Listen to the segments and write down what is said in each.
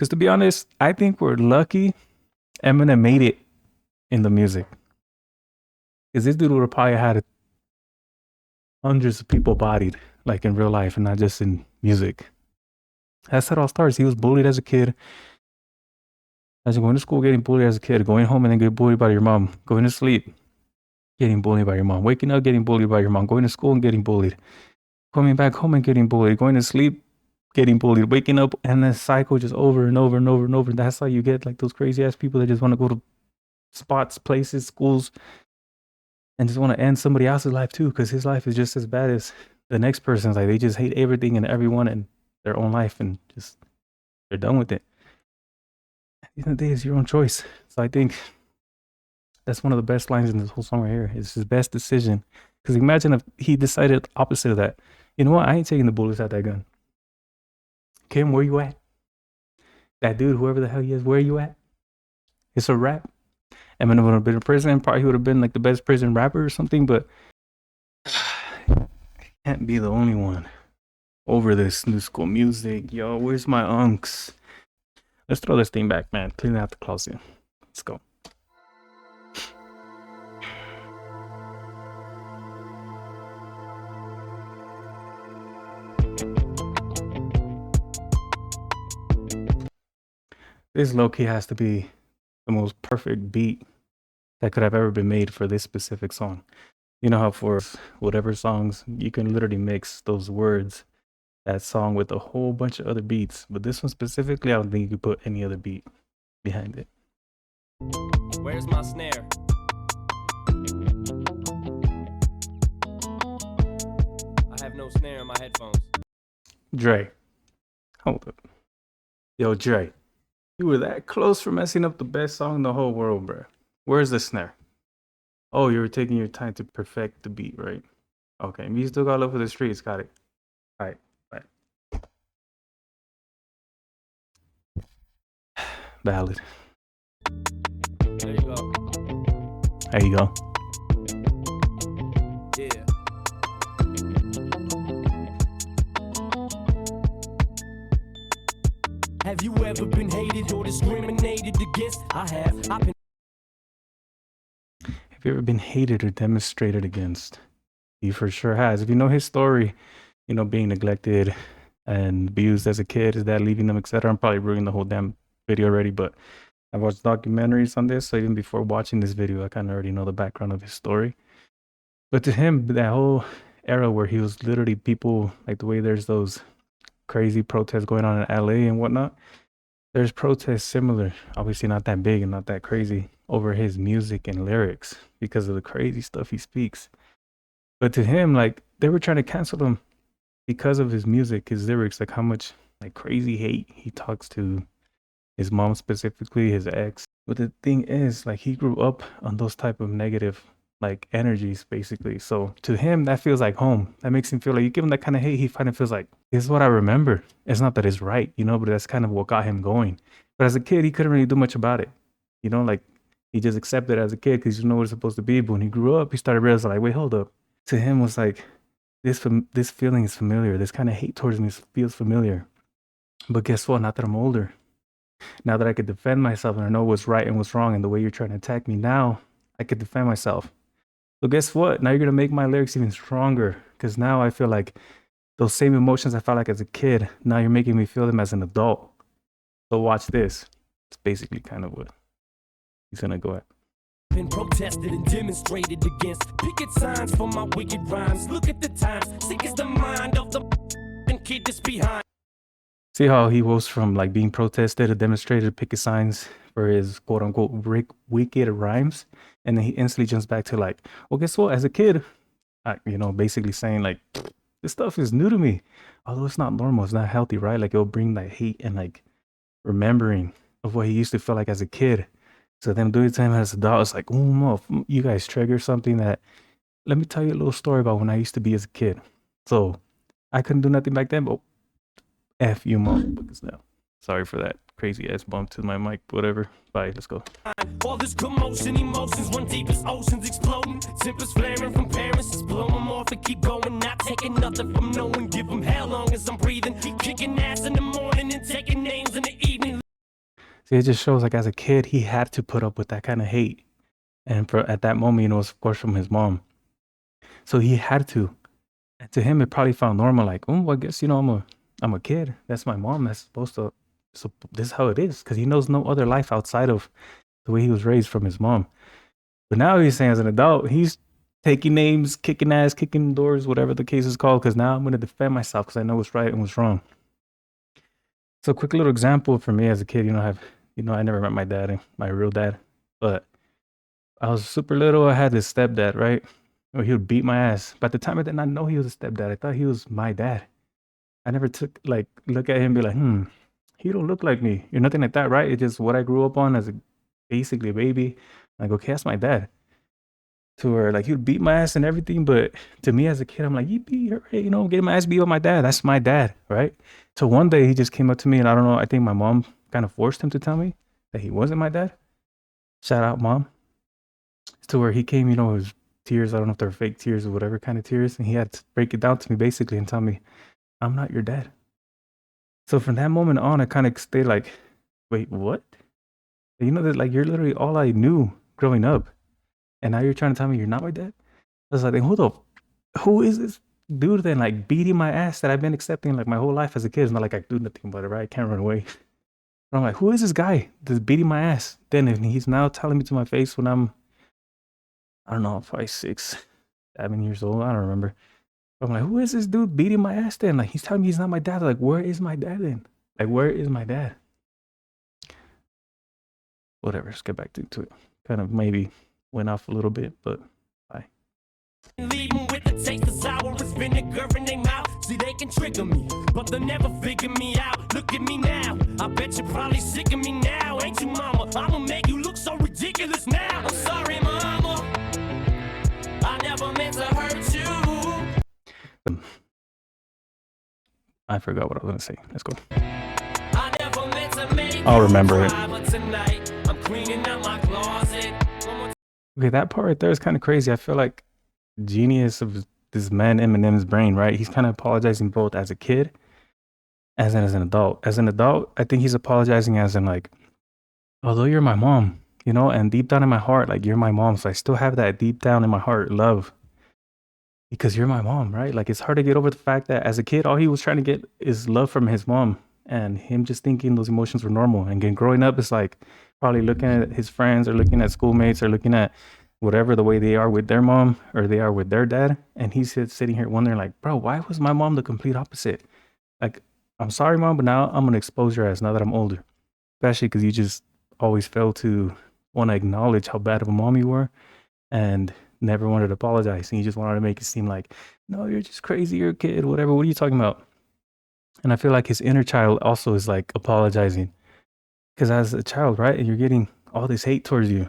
Because to be honest, I think we're lucky Eminem made it in the music. Because this dude would have probably had hundreds of people bodied, like in real life and not just in music. That's how it all starts. He was bullied as a kid. As you're going to school, getting bullied as a kid, going home and then get bullied by your mom, going to sleep, getting bullied by your mom, waking up, getting bullied by your mom, going to school and getting bullied, coming back home and getting bullied, going to sleep, getting bullied, waking up, and the cycle just over and over and over and over. And that's how you get like those crazy ass people that just want to go to spots, places, schools, and just want to end somebody else's life too, because his life is just as bad as the next person's. Like they just hate everything and everyone in their own life and just they're done with it. At the end of the day, it's your own choice. So I think that's one of the best lines in this whole song right here. It's his best decision. Because imagine if he decided opposite of that. You know what? I ain't taking the bullets out that gun. Kim, where you at? That dude, whoever the hell he is, where you at? It's a rap. Eminem would have been in prison. Probably would have been like the best prison rapper or something. But can't be the only one over this new school music. Yo, where's my unks? Let's throw this thing back, man. Clean out the closet. Let's go. This low-key has to be the most perfect beat that could have ever been made for this specific song. You know how for whatever songs, you can literally mix those words, that song, with a whole bunch of other beats. But this one specifically, I don't think you could put any other beat behind it. Where's my snare? I have no snare in my headphones. Dre. Hold up. Yo, Dre. You were that close for messing up the best song in the whole world, bro. Where's the snare? Oh, you were taking your time to perfect the beat, right? Okay, you still got love for the streets. Got it. All right, bye. Valid. There you go. There you go. Yeah. Have you ever been hated or discriminated against? I have. I've been. Have you ever been hated or demonstrated against? He for sure has. If you know his story, you know, being neglected and abused as a kid, his dad leaving him, etc. I'm probably ruining the whole damn video already, but I've watched documentaries on this, so even before watching this video, I kind of already know the background of his story. But to him, that whole era where he was literally people, like the way there's those crazy protests going on in LA and whatnot, there's protests similar, obviously not that big and not that crazy, over his music and lyrics because of the crazy stuff he speaks. But to him, like, they were trying to cancel him because of his music, his lyrics, like how much like crazy hate he talks to his mom, specifically his ex. But the thing is, like, he grew up on those type of negative like energies, basically. So to him, that feels like home. That makes him feel like, you give him that kind of hate, he kind of feels like, this is what I remember. It's not that it's right, you know, but that's kind of what got him going. But as a kid, he couldn't really do much about it, you know, like he just accepted it as a kid because you know what it's supposed to be. But when he grew up, he started realizing, like, wait, hold up. To him was like, this feeling is familiar. This kind of hate towards me feels familiar. But guess what? Now that I'm older, now that I could defend myself and I know what's right and what's wrong, and the way you're trying to attack me now, I could defend myself. So guess what? Now you're gonna make my lyrics even stronger, because now I feel like those same emotions I felt like as a kid, now you're making me feel them as an adult. So watch this. It's basically kind of what he's gonna go at. Been protested and demonstrated against. Picket signs for my wicked rhymes. Look at the times. Sick is the mind of the kid that's behind. See how he goes from like being protested or demonstrated, picket signs for his quote unquote wicked rhymes, and then he instantly jumps back to like, well, guess what? As a kid, you know, basically saying like, this stuff is new to me, although it's not normal, it's not healthy, right? Like it'll bring like hate and like remembering of what he used to feel like as a kid. So them doing it to him as an adult, it's like, oh, you guys trigger something that. Let me tell you a little story about when I used to be as a kid. So I couldn't do nothing back then, but F you, motherfuckers now. Sorry for that crazy ass bump to my mic, whatever. Bye, let's go. All this commotion, emotions run deep as oceans exploding. Tempers flaring from parents, just blow them off and keep going. Not taking nothing from no one, give them hell long as I'm breathing. Keep kicking ass in the morning and taking names in the evening. It just shows like as a kid, he had to put up with that kind of hate. And for at that moment, it was of course from his mom. So he had to. And to him, it probably felt normal, like, oh, I guess, I'm a kid. That's my mom. That's supposed to, so this is how it is. Cause he knows no other life outside of the way he was raised from his mom. But now he's saying as an adult, he's taking names, kicking ass, kicking doors, whatever the case is called. Cause now I'm going to defend myself because I know what's right and what's wrong. So quick little example for me as a kid, I never met my dad, my real dad, but I was super little. I had this stepdad, right? Or he would beat my ass. But at the time, I did not know he was a stepdad. I thought he was my dad. I never took like look at him and be like, he don't look like me. You're nothing like that, right? It's just what I grew up on as basically a baby. Like, okay, that's my dad. To where like he would beat my ass and everything, but to me as a kid, I'm like, getting my ass beat by my dad. That's my dad, right? So one day he just came up to me and I don't know, I think my mom kind of forced him to tell me that he wasn't my dad. Shout out, mom. To where he came, his tears, I don't know if they're fake tears or whatever kind of tears, and he had to break it down to me basically and tell me, I'm not your dad. So from that moment on, I kind of stayed like, wait, what? That like you're literally all I knew growing up, and now you're trying to tell me you're not my dad. I was like, who is this dude then like beating my ass that I've been accepting like my whole life as a kid? It's not like I do nothing about it, right? I can't run away. But I'm like, who is this guy that's beating my ass? Then and he's now telling me to my face when I don't know, probably 6, 7 years old. I don't remember. But I'm like, who is this dude beating my ass then? Like he's telling me he's not my dad. Like, where is my dad then? Like, where is my dad? Whatever, let's get back to it. Kind of maybe went off a little bit, but bye. Leaving with the taste of sour as vinegar in their mouth. See, they can trigger me, but they'll never figure me out. Look at me now, I bet you're probably sick of me now. Ain't you, mama? I'ma make you look so ridiculous now. I'm sorry, mama, I never meant to hurt you. I forgot what I was gonna say. Let's go. I never meant to make I'll remember it. but tonight I'm cleaning out my closet. Okay, that part right there is kind of crazy. I feel like genius of this man Eminem's brain, right? He's kind of apologizing both as a kid as an adult. As an adult, I think he's apologizing as in like, although you're my mom, and deep down in my heart, like you're my mom. So I still have that deep down in my heart love because you're my mom, right? Like it's hard to get over the fact that as a kid, all he was trying to get is love from his mom and him just thinking those emotions were normal. And then growing up, it's like probably looking at his friends or looking at schoolmates or looking at whatever the way they are with their mom or they are with their dad. And he's sitting here wondering like, bro, why was my mom the complete opposite? Like, I'm sorry, mom, but now I'm going to expose your ass now that I'm older, especially because you just always failed to want to acknowledge how bad of a mom you were and never wanted to apologize. And you just wanted to make it seem like, no, you're just crazy. You're a kid, whatever. What are you talking about? And I feel like his inner child also is like apologizing because as a child, right? And you're getting all this hate towards you.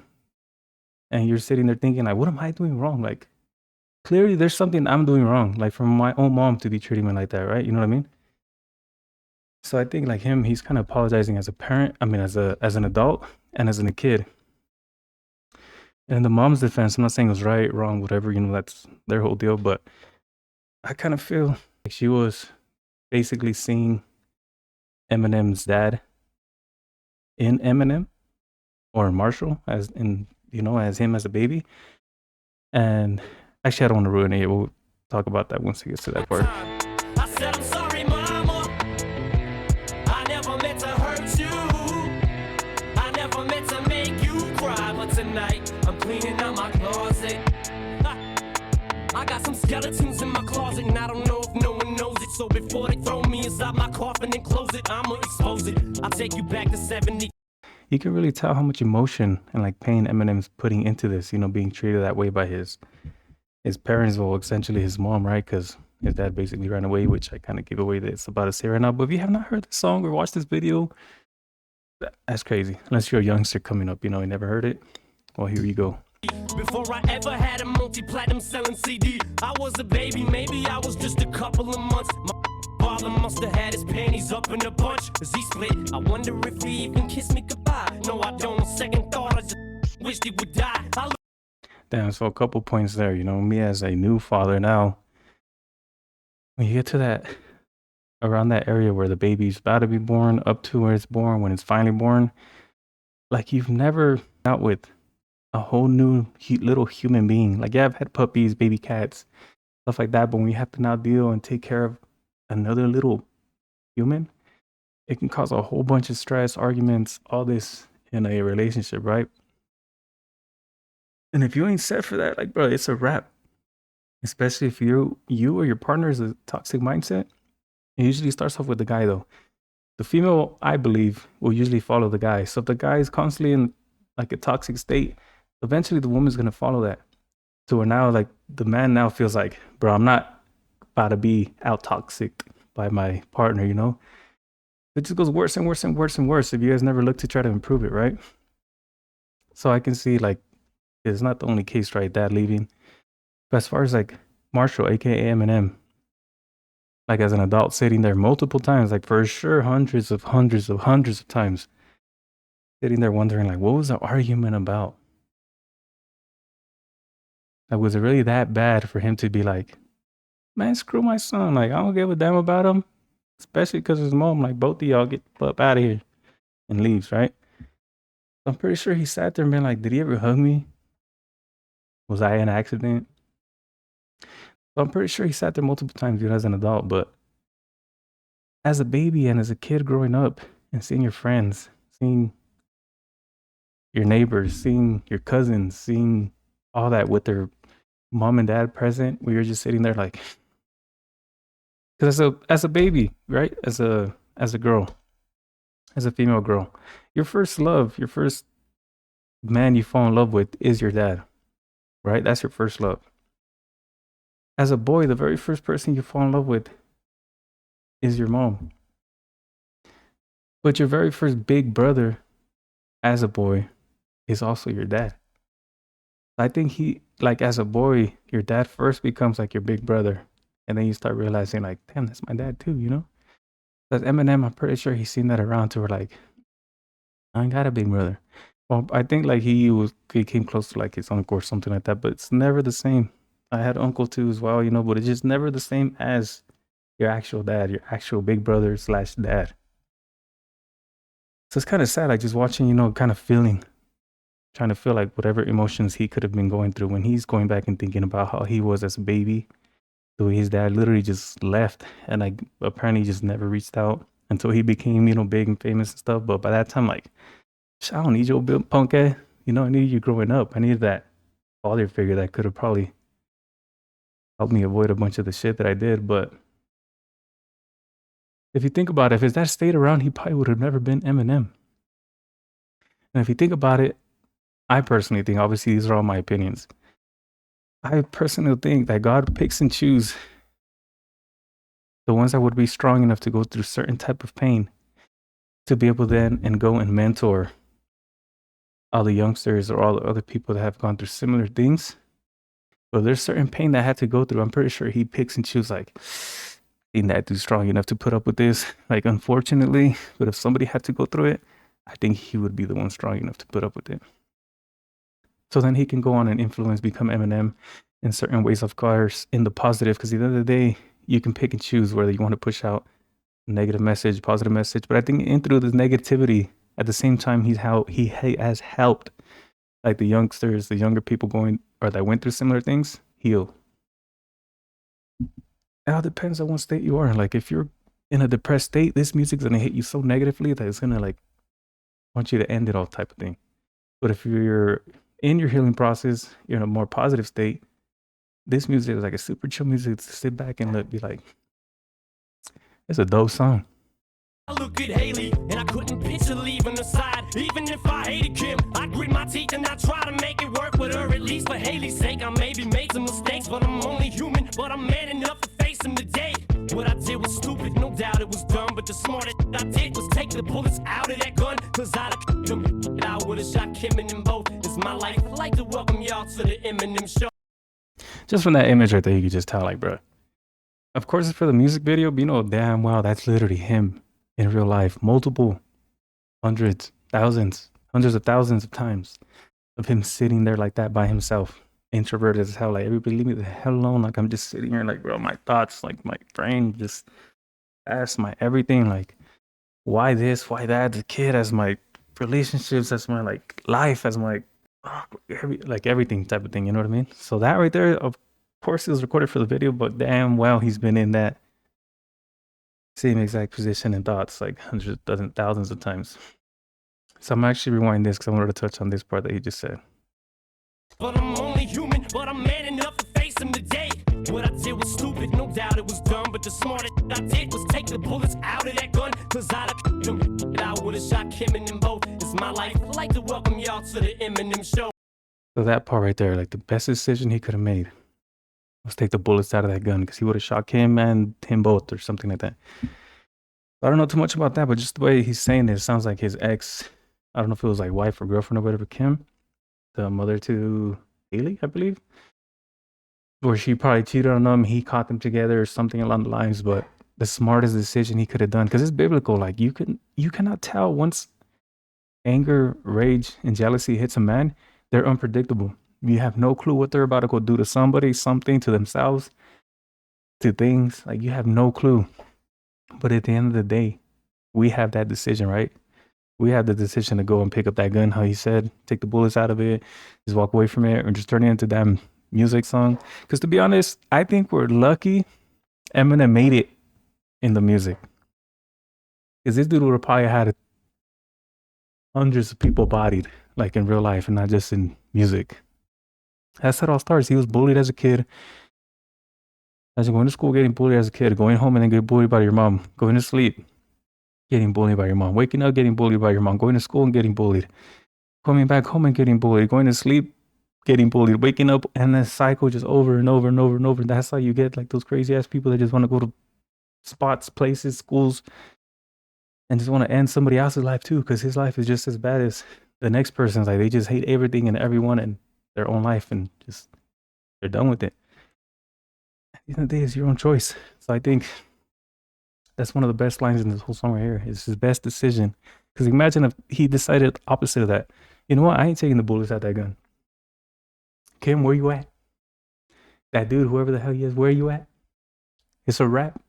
And you're sitting there thinking, like, what am I doing wrong? Like, clearly there's something I'm doing wrong, like from my own mom to be treating me like that, right? You know what I mean? So I think like him, he's kind of apologizing as a parent. I mean, as an adult and as a kid. And in the mom's defense, I'm not saying it was right, wrong, whatever. That's their whole deal. But I kind of feel like she was basically seeing Eminem's dad in Eminem or Marshall as him as a baby. And actually, I don't want to ruin it. We'll talk about that once it gets to that part. I said, I'm sorry, mama, I never meant to hurt you. I never meant to make you cry, but tonight I'm cleaning out my closet. I got some skeletons in my closet, and I don't know if no one knows it. So before they throw me inside my coffin and close it, I'ma expose it. I'll take you back to 70. You can really tell how much emotion and like pain Eminem's putting into this, being treated that way by his parents, well, essentially his mom, right? Because his dad basically ran away, which I kind of gave away that it's about to say right now. But if you have not heard this song or watched this video, that's crazy. Unless you're a youngster coming up, you never heard it. Well, here you go. Before I ever had a multi-platinum selling CD, I was a baby, maybe I was just a couple of months. My father must have had his panties up in a bunch, cause he split. I wonder if he even kissed me goodbye. No, I don't. On second thought, I just wished he would die. Damn, so a couple points there. Me as a new father now, when you get to that, around that area where the baby's about to be born, up to where it's born, when it's finally born, like you've never out with a whole new little human being. Like, yeah, I've had puppies, baby cats, stuff like that. But when you have to now deal and take care of another little human, it can cause a whole bunch of stress, arguments, all this in a relationship, right? And if you ain't set for that, like, bro, it's a wrap. Especially if you or your partner is a toxic mindset. It usually starts off with the guy though. The female, I believe, will usually follow the guy. So if the guy is constantly in like a toxic state, eventually the woman's gonna follow that. So where now like the man now feels like, bro, I'm not about to be out toxic by my partner, you know? It just goes worse and worse and worse and worse if you guys never look to try to improve it, right? So I can see like it's not the only case, right? Dad leaving. But as far as like Marshall, aka Eminem, like as an adult sitting there multiple times, like for sure hundreds of times, sitting there wondering like what was the argument about? Like was it really that bad for him to be like, man, screw my son, like I don't give a damn about him, especially because his mom, like both of y'all get up out of here and leaves, right? I'm pretty sure he sat there and been like, did he ever hug me? Was I an accident? So I'm pretty sure he sat there multiple times, dude, as an adult, but as a baby and as a kid growing up and seeing your friends, seeing your neighbors, seeing your cousins, seeing all that with their mom and dad present, where you're just sitting there like, because as a baby, right? As a girl, as a female girl, your first love, your first man you fall in love with is your dad, right? That's your first love. As a boy, the very first person you fall in love with is your mom. But your very first big brother as a boy is also your dad. I think he like as a boy, your dad first becomes like your big brother, and then you start realizing like, damn, that's my dad too, you know? Because Eminem, I'm pretty sure he's seen that around to where like, I ain't got a big brother. Well, I think like he came close to like his uncle or something like that, but it's never the same. I had uncle too as well, you know, but it's just never the same as your actual dad, your actual big brother slash dad. So it's kind of sad, like just watching, you know, kind of feeling, trying to feel like whatever emotions he could have been going through when he's going back and thinking about how he was as a baby, the way his dad literally just left and like apparently just never reached out until he became, you know, big and famous and stuff. But by that time, like, I don't need your punk ass. You know, I needed you growing up. I needed that father figure that could have probably helped me avoid a bunch of the shit that I did. But if you think about it, if his dad stayed around, he probably would have never been Eminem. And if you think about it, I personally think, obviously, these are all my opinions. I personally think that God picks and chooses the ones that would be strong enough to go through certain type of pain to be able then and go and mentor all the youngsters or all the other people that have gone through similar things. But there's certain pain that I had to go through. I'm pretty sure he picks and chooses like, ain't that too strong enough to put up with this? Like, unfortunately, but if somebody had to go through it, I think he would be the one strong enough to put up with it. So then he can go on and influence, become Eminem in certain ways, of course, in the positive. Because at the end of the day, you can pick and choose whether you want to push out negative message, positive message. But I think in through this negativity, at the same time, he has helped like the youngsters, the younger people going or that went through similar things heal. It all depends on what state you are. Like if you're in a depressed state, this music's gonna hit you so negatively that it's gonna like want you to end it all type of thing. But if you're in your healing process, you're in a more positive state, this music is like a super chill music to sit back and be like, it's a dope song. I look at Haley and I couldn't picture leaving her side. Even if I hated Kim, I grit my teeth and I try to make it work with her. At least for Haley's sake, I maybe made some mistakes, but I'm only human. But I'm man enough to face them today. What I did was stupid, no doubt it was dumb. But the smartest I did was take the bullets out of that gun. Cause I'd have them. I would've shot Kim and them both. It's my life. I'd like to welcome y'all to the Eminem show. Just from that image right there, you could just tell, like, bro. Of course, it's for the music video, but you know damn well that's literally him in real life. Multiple hundreds, thousands, hundreds of thousands of times of him sitting there like that by himself, introverted as hell. Like, everybody leave me the hell alone. Like, I'm just sitting here, like, bro, my thoughts, like, my brain just, that's my everything. Like, why this? Why that? The kid as my relationships, that's my like life, that's my like everything type of thing. You know what I mean? So that right there, of course, it was recorded for the video, but damn well he's been in that same exact position and thoughts like hundreds, dozens, thousands of times. So I'm actually rewinding this because I wanted to touch on this part that he just said. But I'm only human, but I'm man enough to face him today. What I did was stupid, no doubt it was dumb, but the smartest I did was take the bullets out of that gun, cause I'd have them. I would've shot Kim and them both. It's my life. I'd like to welcome y'all to the Eminem show. So that part right there, like the best decision he could have made was take the bullets out of that gun because he would have shot Kim and him both or something like that. I don't know too much about that, but just the way he's saying it sounds like his ex, I don't know if it was like wife or girlfriend or whatever, Kim, the mother to Haley, I believe, or she probably cheated on him. He caught them together or something along the lines. But the smartest decision he could have done, because it's biblical. Like you cannot tell once anger, rage, and jealousy hits a man, they're unpredictable. You have no clue what they're about to go do to somebody, something, to themselves, to things. Like you have no clue. But at the end of the day, we have that decision, right? We have the decision to go and pick up that gun, how he said, take the bullets out of it, just walk away from it, or just turn it into that music song. Because to be honest, I think we're lucky Eminem made it in the music. Because this dude would have probably had hundreds of people bodied, like in real life, and not just in music. That's how it all starts. He was bullied as a kid. As you're going to school, getting bullied as a kid, going home and then get bullied by your mom, going to sleep, getting bullied by your mom, waking up, getting bullied by your mom, going to school and getting bullied, coming back home and getting bullied, going to sleep, getting bullied, waking up, and the cycle just over and over and over and over. That's how you get like those crazy ass people that just want to go to spots, places, schools, and just want to end somebody else's life too, because his life is just as bad as the next person's. Like they just hate everything and everyone in their own life and just they're done with it. At the end of the day, it's your own choice. So I think that's one of the best lines in this whole song right here. It's his best decision. Because imagine if he decided opposite of that. You know what? I ain't taking the bullets out that gun. Kim, where you at? That dude, whoever the hell he is, where you at? It's a rap.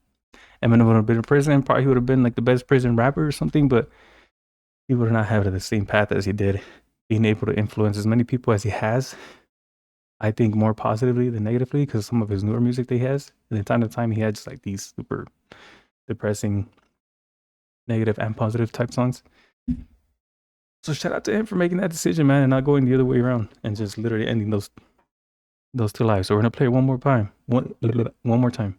Eminem would have been in prison. Probably would have been like the best prison rapper or something, but he would not have the same path as he did, being able to influence as many people as he has. I think more positively than negatively, because some of his newer music that he has, and then time to time he had just like these super depressing, negative and positive type songs. So shout out to him for making that decision, man, and not going the other way around and just literally ending those two lives. So we're gonna play it one more time. One more time.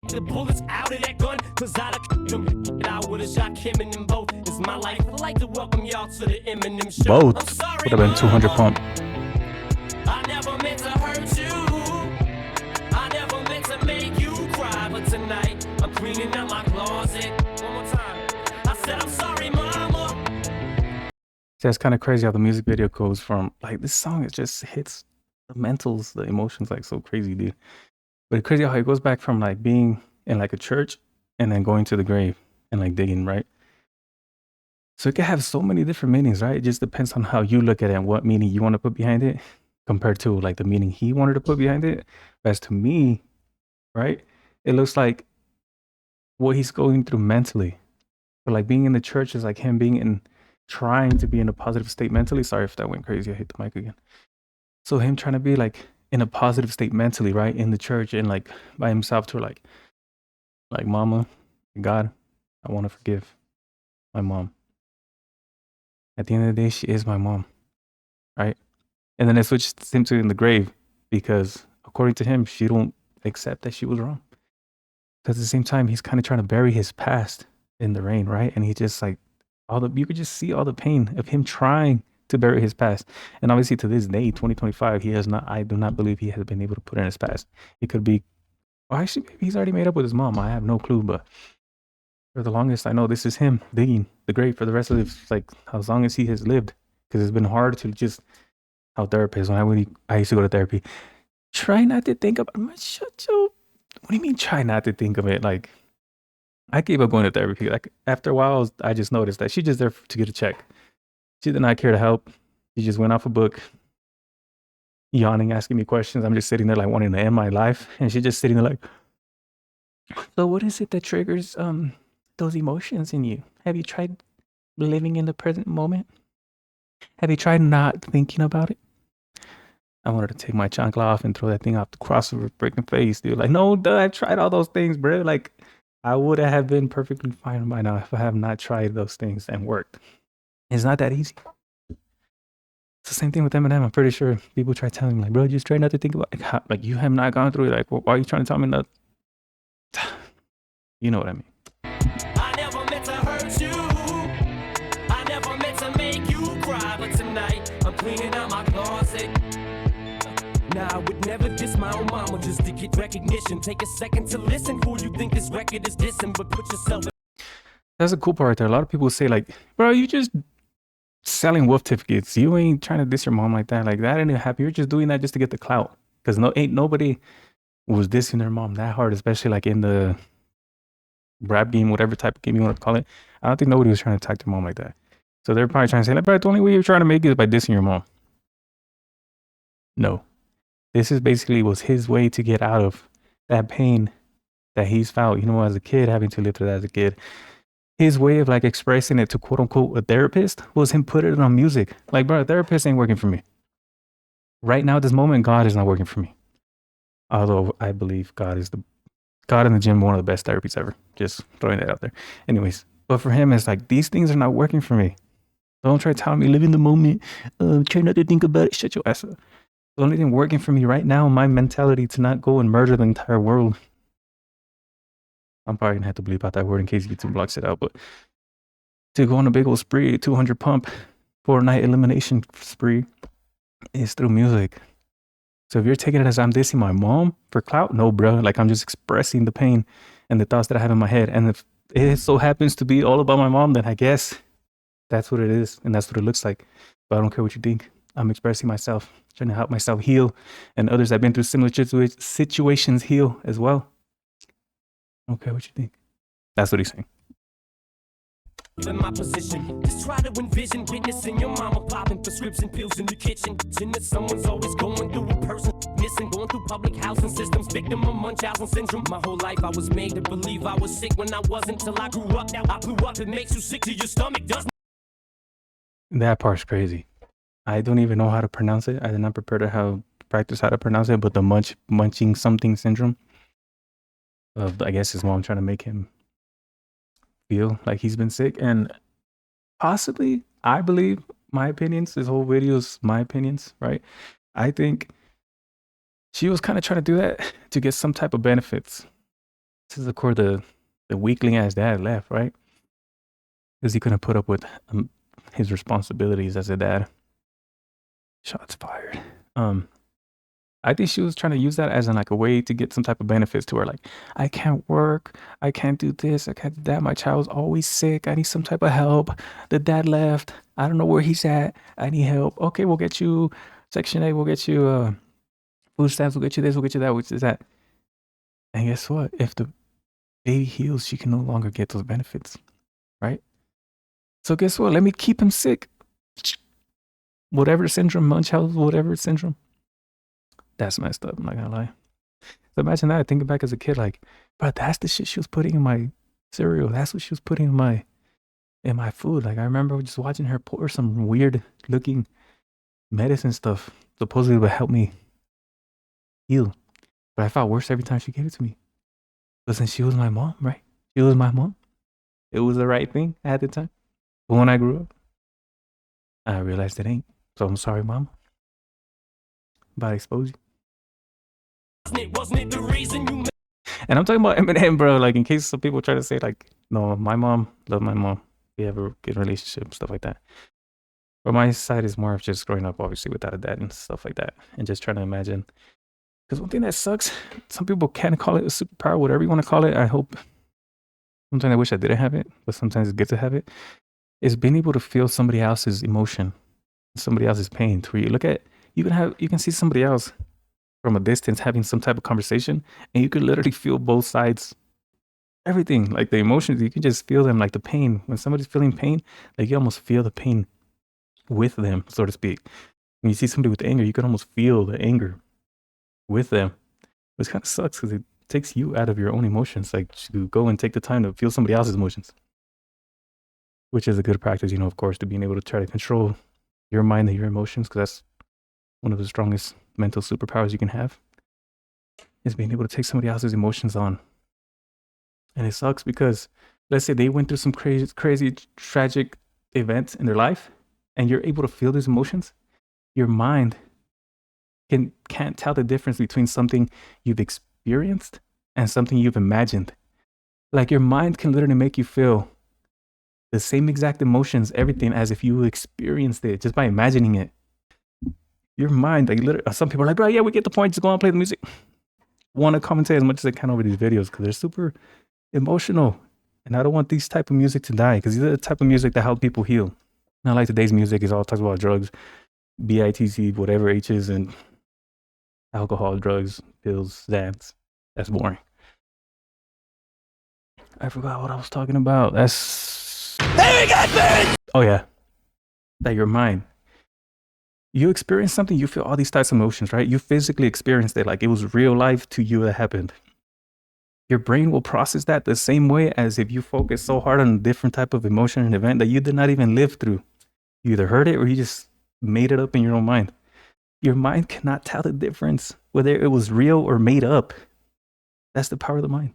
The bullets out of that gun, cause I'd have them. I would've shot Kim and them both. It's my life. I'd like to welcome y'all to the Eminem show. Both I'm sorry, would have been 200 pump. I never meant to hurt you. I never meant to make you cry. But tonight, I'm cleaning out my closet. One more time. I said, I'm sorry, mama. See, that's kind of crazy how the music video goes from like this song. It just hits the mentals, the emotions like so crazy, dude. But it's crazy how it goes back from like being in like a church and then going to the grave and like digging, right? So it can have so many different meanings, right? It just depends on how you look at it and what meaning you want to put behind it compared to like the meaning he wanted to put behind it. As to me, right, it looks like what he's going through mentally. But like being in the church is like him being in, trying to be in a positive state mentally. Sorry if that went crazy. I hit the mic again. So him trying to be like in a positive state mentally, right, in the church and like by himself to like mama, God, I want to forgive my mom. At the end of the day, she is my mom, right? And then it switched him to in the grave because according to him, she don't accept that she was wrong. But at the same time, he's kind of trying to bury his past in the rain, right? And he just like you could just see all the pain of him trying to bury his past. And obviously to this day, 2025, he has not, I do not believe he has been able to put in his past. It could be, well, actually, maybe he's already made up with his mom. I have no clue, but for the longest, I know this is him digging the grave for the rest of his, like, as long as he has lived. Because it's been hard to just, how therapists, when I used to go to therapy, try not to think about, shut your, what do you mean try not to think of it? Like, I gave up going to therapy. Like, after a while, I just noticed that she's just there to get a check. She did not care to help. She just went off a book, yawning, asking me questions. I'm just sitting there like wanting to end my life. And she's just sitting there like, so what is it that triggers those emotions in you? Have you tried living in the present moment? Have you tried not thinking about it? I wanted to take my chancla off and throw that thing off the cross of her freaking face, dude. Like, no, duh, I tried all those things, bro. Like, I would have been perfectly fine by now if I have not tried those things and worked. It's not that easy. It's the same thing with Eminem. I'm pretty sure people try telling me, like, bro, just try not to think about it. Like, you have not gone through it. Like, why are you trying to tell me that? You know what I mean. I never meant to hurt you. I never meant to make you cry. But tonight, I'm cleaning out my closet. Nah, I would never diss my own mama just to get recognition. Take a second to listen. Who you think this record is dissing, but put yourself in. That's a cool part right there. A lot of people say, like, bro, you just selling wolf tickets. You ain't trying to diss your mom like that. Like, that ain't happy. You're just doing that just to get the clout. Because ain't nobody was dissing their mom that hard, especially like in the rap game, whatever type of game you want to call it. I don't think nobody was trying to attack their mom like that. So they're probably trying to say, like, bro, the only way you're trying to make it is by dissing your mom. No. This is basically was his way to get out of that pain that he's felt, you know, as a kid, having to live through that as a kid. His way of like expressing it to quote unquote a therapist was him putting it on music. Like, bro, a therapist ain't working for me. Right now, at this moment, God is not working for me. Although I believe God in the gym, one of the best therapies ever. Just throwing that out there. Anyways, but for him, it's like these things are not working for me. Don't try telling me live in the moment. Try not to think about it. Shut your ass up. The only thing working for me right now, my mentality to not go and murder the entire world. I'm probably gonna have to bleep out that word in case YouTube blocks it out, but to go on a big old spree, 200 pump, 4-night elimination spree is through music. So if you're taking it as I'm dissing my mom for clout, no, bro. Like, I'm just expressing the pain and the thoughts that I have in my head. And if it so happens to be all about my mom, then I guess that's what it is and that's what it looks like. But I don't care what you think. I'm expressing myself, trying to help myself heal, and others that have been through similar situations heal as well. I don't care what you think. That's what he's saying. In my position, just try to envision witnessing your mama popping prescription pills in the kitchen. That someone's always going through a person missing, going through public housing systems, victim of Munchausen syndrome. My whole life I was made to believe I was sick when I wasn't till I grew up. Now I blew up, it makes you sick to your stomach, doesn't it? That part's crazy. I don't even know how to pronounce it. I did not prepare to practice how to pronounce it, but the munching something syndrome of, I guess, his mom trying to make him feel like he's been sick. And possibly, I believe, my opinions, this whole video is my opinions, right? I think she was kind of trying to do that to get some type of benefits. This is, of course, the weakling ass dad left, right? Because he couldn't put up with his responsibilities as a dad. Shots fired. I think she was trying to use that as like a way to get some type of benefits to her. Like, I can't work, I can't do this, I can't do that. My child's always sick. I need some type of help. The dad left. I don't know where he's at. I need help. Okay, we'll get you Section 8. We'll get you food stamps. We'll get you this. We'll get you that. Which is that. And guess what? If the baby heals, she can no longer get those benefits, right? So guess what? Let me keep him sick. Whatever syndrome, Munchausen, whatever syndrome. That's messed up. I'm not gonna lie. So imagine that. Thinking back as a kid, like, but that's the shit she was putting in my cereal. That's what she was putting in my food. Like, I remember just watching her pour some weird looking medicine stuff supposedly would help me heal. But I felt worse every time she gave it to me. But since she was my mom, right? She was my mom. It was the right thing at the time. But when I grew up, I realized it ain't. So I'm sorry, mom. About exposure. Wasn't it the reason you And I'm talking about Eminem, bro. Like, in case some people try to say, like, no, my mom, love my mom. We have a good relationship, stuff like that. But my side is more of just growing up, obviously, without a dad and stuff like that. And just trying to imagine. Because one thing that sucks, some people can call it a superpower, whatever you want to call it. I hope. Sometimes I wish I didn't have it, but sometimes it's good to have it. Is being able to feel somebody else's emotion, somebody else's pain. To where you can see somebody else from a distance having some type of conversation, and you can literally feel both sides, everything, like the emotions. You can just feel them, like the pain. When somebody's feeling pain, like you almost feel the pain with them, so to speak. When you see somebody with anger, you can almost feel the anger with them, which kind of sucks because it takes you out of your own emotions, like to go and take the time to feel somebody else's emotions. which is a good practice, of course, to being able to try to control your mind and your emotions, because that's one of the strongest mental superpowers you can have, is being able to take somebody else's emotions on. And it sucks because let's say they went through some crazy, tragic events in their life, and you're able to feel these emotions. Your mind can't tell the difference between something you've experienced and something you've imagined. Like your mind can literally make you feel the same exact emotions, everything, as if you experienced it just by imagining it. Your mind, like literally, some people are like, bro, yeah, we get the point. Just go on and play the music. Want to commentate as much as I can over these videos because they're super emotional. And I don't want these type of music to die because these are the type of music that help people heal. Not like today's music is all talks about drugs, BITC, whatever H's, and alcohol, drugs, pills, Xans. That's boring. I forgot what I was talking about. Oh yeah, that your mind. You experience something, you feel all these types of emotions, right? You physically experienced it, like it was real life to you that happened. Your brain will process that the same way as if you focus so hard on a different type of emotion and event that you did not even live through. You either heard it or you just made it up in your own mind. Your mind cannot tell the difference whether it was real or made up. That's the power of the mind.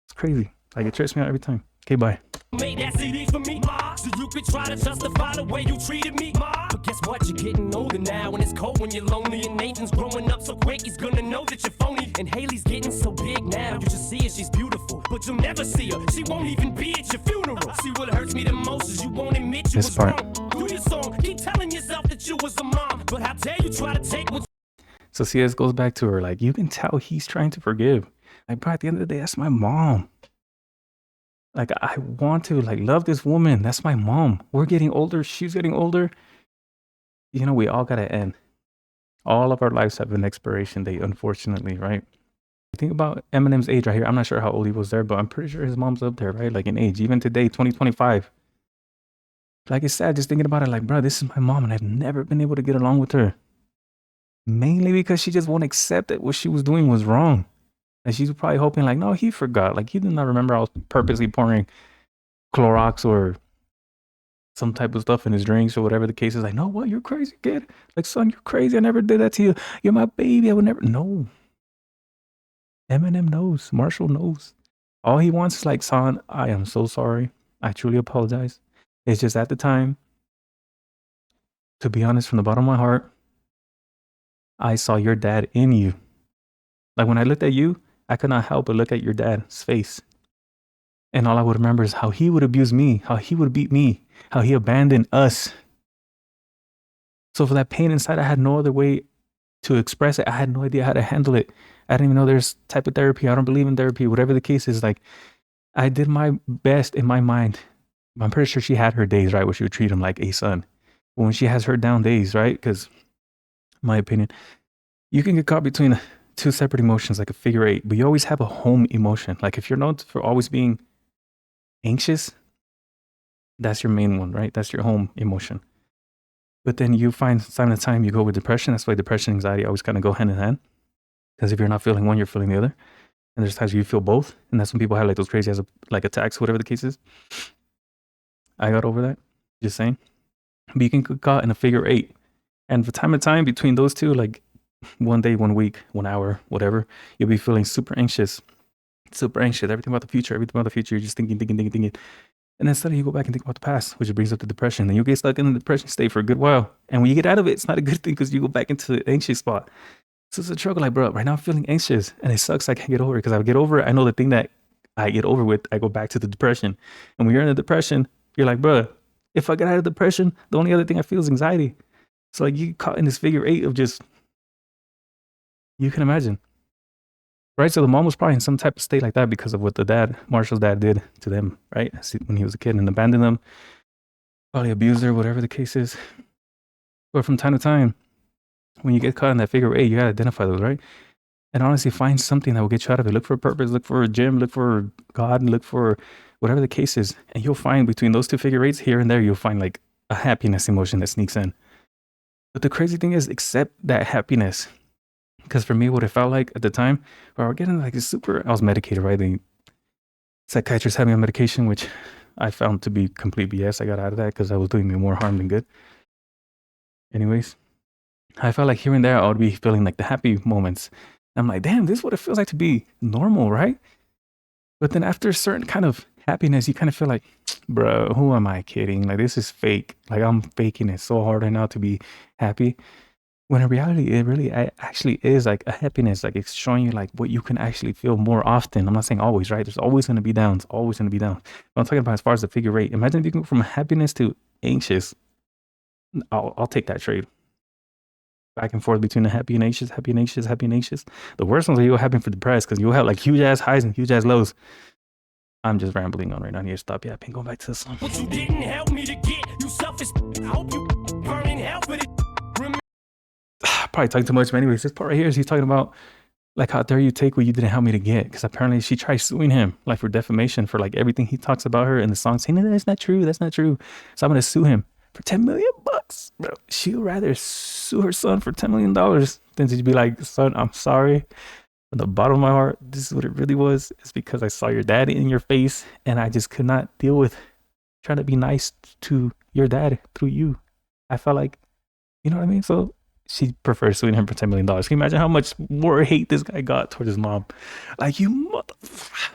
It's crazy. Like it trips me out every time. Okay, bye. Made that CD for me, so you could try to justify the way you treated me. But guess what? You're getting older now, and it's cold when you're lonely. And Nathan's growing up so quick, he's gonna know that you're phony. And Haley's getting so big now, you just see her, she's beautiful, but you'll never see her. She won't even be at your funeral. See, what hurts me the most is you won't admit you was wrong. Do your song, keep telling yourself that you was a mom, but how dare you try to take what's. So see, this goes back to her. Like you can tell he's trying to forgive. Like, bro, at the end of the day, that's my mom. Like I want to love this woman. That's my mom. We're getting older. She's getting older. We all gotta end. All of our lives have an expiration date, unfortunately, right? Think about Eminem's age right here. I'm not sure how old he was there, but I'm pretty sure his mom's up there, right? Like in age, even today, 2025. Like it's sad just thinking about it. Like, bro, this is my mom, and I've never been able to get along with her. Mainly because she just won't accept that what she was doing was wrong. And she's probably hoping, like, no, he forgot. Like, he did not remember I was purposely pouring Clorox or some type of stuff in his drinks or whatever the case is. Like, no, what? You're crazy, kid. Like, son, you're crazy. I never did that to you. You're my baby. I would never. No. Eminem knows. Marshall knows. All he wants is like, son, I am so sorry. I truly apologize. It's just at the time, to be honest, from the bottom of my heart, I saw your dad in you. Like, when I looked at you, I could not help but look at your dad's face. And all I would remember is how he would abuse me, how he would beat me, how he abandoned us. So for that pain inside, I had no other way to express it. I had no idea how to handle it. I didn't even know there's type of therapy. I don't believe in therapy, whatever the case is. Like, I did my best in my mind. I'm pretty sure she had her days, right, where she would treat him like a son. But when she has her down days, right, because in my opinion, you can get caught between two separate emotions, like a figure eight, but you always have a home emotion. Like if you're known for always being anxious, that's your main one, right? That's your home emotion. But then you find time to time you go with depression. That's why depression and anxiety always kind of go hand in hand. Because if you're not feeling one, you're feeling the other. And there's times you feel both. And that's when people have like those crazy like attacks, whatever the case is. I got over that. Just saying. But you can get caught in a figure eight. And from time to time between those two, like one day, 1 week, 1 hour, whatever, you'll be feeling super anxious. Everything about the future, You're just thinking. And then suddenly you go back and think about the past, which brings up the depression. And you get stuck in the depression state for a good while. And when you get out of it, it's not a good thing because you go back into the anxious spot. So it's a struggle. Like, bro, right now I'm feeling anxious and it sucks. I can't get over it because I get over it. I know the thing that I get over with, I go back to the depression. And when you're in a depression, you're like, bro, if I get out of depression, the only other thing I feel is anxiety. So like you get caught in this figure eight of just, you can imagine. Right, so the mom was probably in some type of state like that because of what Marshall's dad did to them, right? When he was a kid and abandoned them, probably abused her, whatever the case is. But from time to time, when you get caught in that figure eight, you gotta identify those, right? And honestly, find something that will get you out of it. Look for a purpose, look for a gym, look for God, and look for whatever the case is. And you'll find between those two figure eights, here and there, you'll find like a happiness emotion that sneaks in. But the crazy thing is, accept that happiness. Because for me, what it felt like at the time, where I was getting like I was medicated, right? The psychiatrist had me on medication, which I found to be complete BS. I got out of that because I was doing me more harm than good. Anyways, I felt like here and there I would be feeling like the happy moments. I'm like, damn, this is what it feels like to be normal, right? But then after a certain kind of happiness, you kind of feel like, bro, who am I kidding? Like, this is fake. Like, I'm faking it so hard right now to be happy. When in reality, it really actually is like a happiness. Like, it's showing you like what you can actually feel more often. I'm not saying always, right? There's always going to be downs, always going to be downs. But I'm talking about as far as the figure eight. Imagine if you can go from happiness to anxious. I'll take that trade. Back and forth between the happy and anxious, happy and anxious, happy and anxious. The worst ones are you'll happen for depressed because you'll have like huge ass highs and huge ass lows. I'm just rambling on right now. I need to stop yapping. Going back to the song. But you didn't help me to get, you selfish. I hope you burn in hell for it. Probably talking too much, but anyways, this part right here is he's talking about like how dare you take what you didn't help me to get? Because apparently she tried suing him like for defamation for like everything he talks about her in the song, saying that's not true, that's not true. So I'm gonna sue him for $10 million, bro. She'd rather sue her son for $10 million than to be like, son, I'm sorry. From the bottom of my heart, this is what it really was. It's because I saw your dad in your face and I just could not deal with trying to be nice to your dad through you. I felt like, you know what I mean? So she prefers suing him for $10 million. Can you imagine how much more hate this guy got towards his mom? Like, you mother...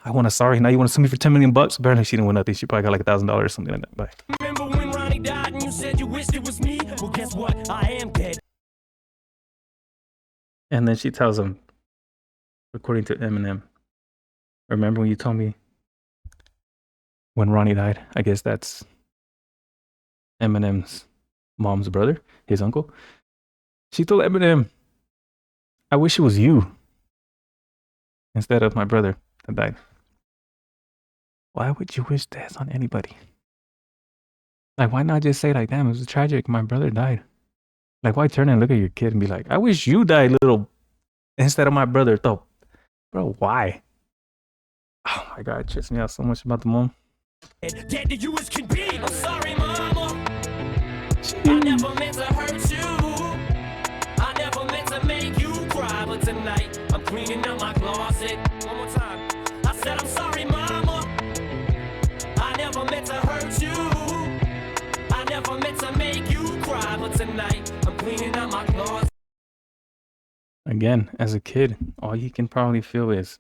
I want to sorry. Now you want to sue me for $10 million? Apparently she didn't win nothing. She probably got like $1,000 or something like that. Bye. Remember when Ronnie died and you said you wished it was me? Well, guess what? I am dead. And then she tells him, according to Eminem, remember when you told me when Ronnie died? I guess that's Eminem's mom's brother, his uncle. She told Eminem, I wish it was you instead of my brother that died. Why would you wish death on anybody? Like, why not just say like, damn, it was tragic, my brother died. Like, why turn and look at your kid and be like, I wish you died, little, instead of my brother, though. Bro, why? Oh my God, it trips me out so much about the mom. Dead to you as can be. I'm sorry, mama. I never meant to hurt you. I never meant to make you cry. But tonight, I'm cleaning up my closet. One more time. I said, I'm sorry, mama. I never meant to hurt you. I never meant to make you cry. But tonight, I'm cleaning up my closet. Again, as a kid, all you can probably feel is,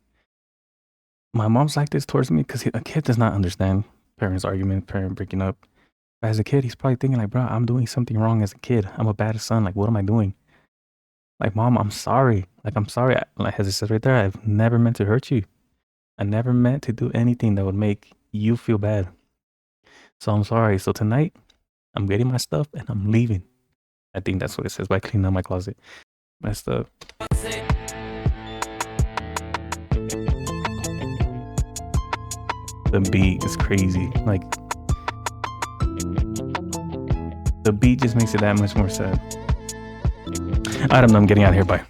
my mom's like this towards me because a kid does not understand parents' argument, parent breaking up. But as a kid, he's probably thinking like, bro, I'm doing something wrong as a kid. I'm a bad son. Like, what am I doing? Like, mom, I'm sorry. Like, I'm sorry. Like, as it says right there, I've never meant to hurt you. I never meant to do anything that would make you feel bad. So I'm sorry. So tonight, I'm getting my stuff and I'm leaving. I think that's what it says by cleaning up my closet. Messed up. The beat is crazy. Like, the beat just makes it that much more sad. I don't know. I'm getting out of here. Bye.